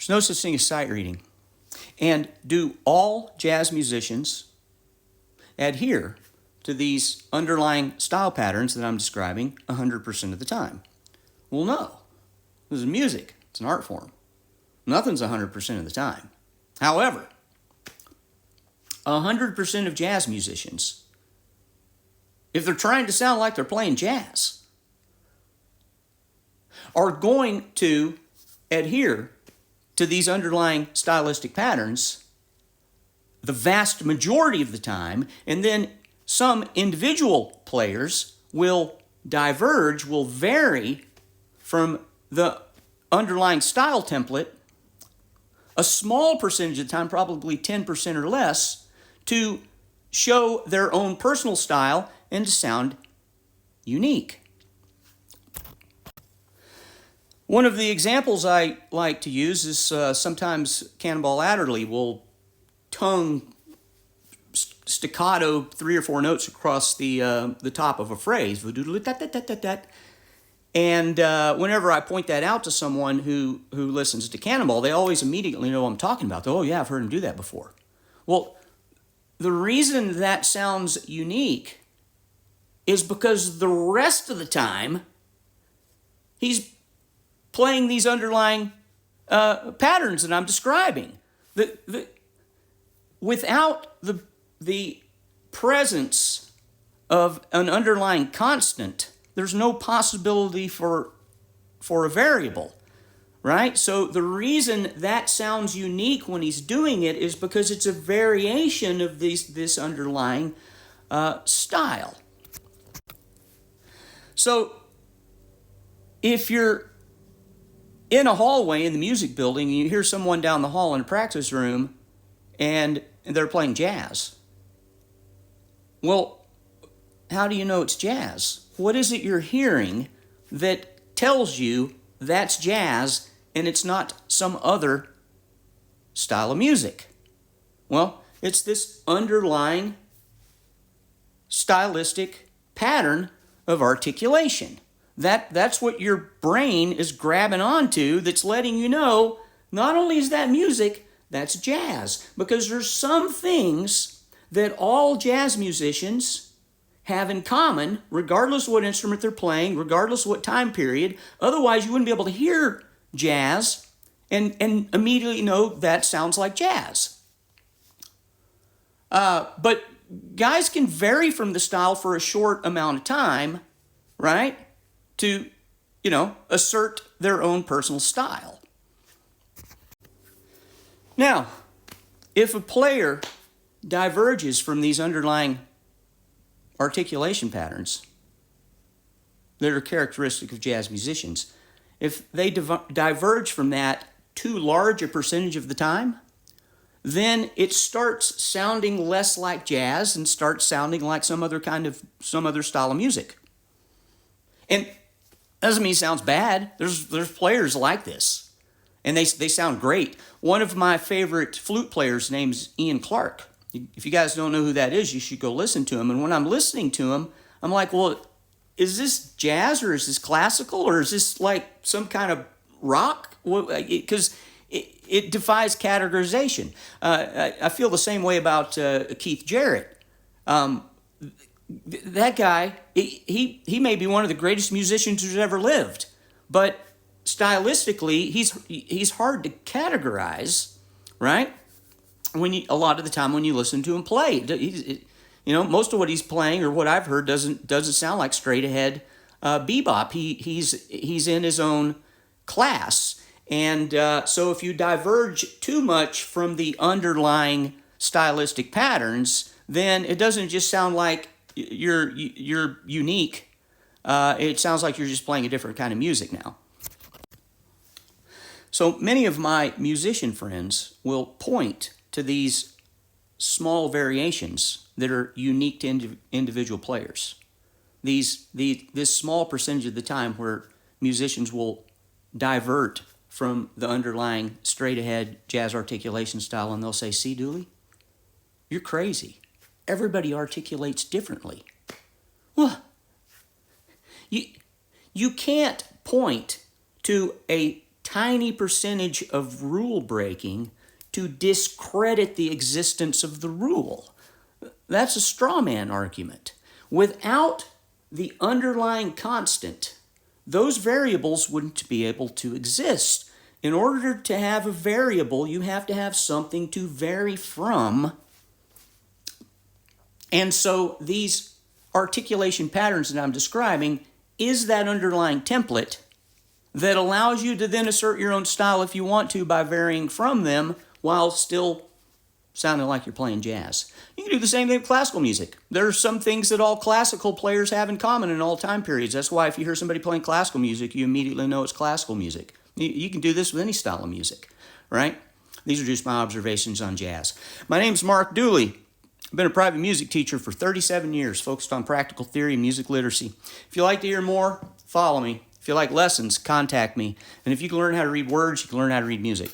There's no such thing as sight reading. And do all jazz musicians adhere to these underlying style patterns that I'm describing 100% of the time? Well, no. This is music. It's an art form. Nothing's 100% of the time. However, 100% of jazz musicians, if they're trying to sound like they're playing jazz, are going to adhere to these underlying stylistic patterns the vast majority of the time, and then some individual players will diverge, will vary from the underlying style template a small percentage of the time, probably 10% or less, to show their own personal style and to sound unique. One of the examples I like to use is sometimes Cannonball Adderley will tongue staccato 3 or 4 notes across the top of a phrase. And whenever I point that out to someone who listens to Cannonball, they always immediately know what I'm talking about. Oh yeah, I've heard him do that before. Well, the reason that sounds unique is because the rest of the time he's playing these underlying patterns that I'm describing. Without the presence of an underlying constant, there's no possibility for a variable, right? So the reason that sounds unique when he's doing it is because it's a variation of this underlying style. So if you're in a hallway in the music building and you hear someone down the hall in a practice room and they're playing jazz, well, how do you know it's jazz? What is it you're hearing that tells you that's jazz and it's not some other style of music? Well, it's this underlying stylistic pattern of articulation. That's what your brain is grabbing onto, that's letting you know not only is that music, that's jazz. Because there's some things that all jazz musicians have in common, regardless of what instrument they're playing, regardless of what time period. Otherwise, you wouldn't be able to hear jazz and immediately know that sounds like jazz. But guys can vary from the style for a short amount of time, right? To, assert their own personal style. Now, if a player diverges from these underlying articulation patterns that are characteristic of jazz musicians, if they diverge from that too large a percentage of the time, then it starts sounding less like jazz and starts sounding like some other style of music. And doesn't mean it sounds bad. There's players like this, and they sound great. One of my favorite flute players' name's Ian Clark. If you guys don't know who that is, you should go listen to him. And when I'm listening to him, I'm like, well, is this jazz or is this classical or is this like some kind of rock? Because it defies categorization. I feel the same way about Keith Jarrett. That guy, he may be one of the greatest musicians who's ever lived, but stylistically, he's hard to categorize, right? A lot of the time when you listen to him play, most of what he's playing or what I've heard doesn't sound like straight ahead bebop. He's in his own class, and so if you diverge too much from the underlying stylistic patterns, then it doesn't just sound like you're unique. It sounds like you're just playing a different kind of music now. So many of my musician friends will point to these small variations that are unique to individual players. This small percentage of the time where musicians will divert from the underlying straight-ahead jazz articulation style, and they'll say, "See, Dooley, you're crazy. Everybody articulates differently." Well, you can't point to a tiny percentage of rule breaking to discredit the existence of the rule. That's a straw man argument. Without the underlying constant, those variables wouldn't be able to exist. In order to have a variable, you have to have something to vary from. And so these articulation patterns that I'm describing is that underlying template that allows you to then assert your own style if you want to by varying from them while still sounding like you're playing jazz. You can do the same thing with classical music. There are some things that all classical players have in common in all time periods. That's why if you hear somebody playing classical music, you immediately know it's classical music. You can do this with any style of music, right? These are just my observations on jazz. My name's Mark Dooley. I've been a private music teacher for 37 years, focused on practical theory and music literacy. If you'd like to hear more, follow me. If you like lessons, contact me. And if you can learn how to read words, you can learn how to read music.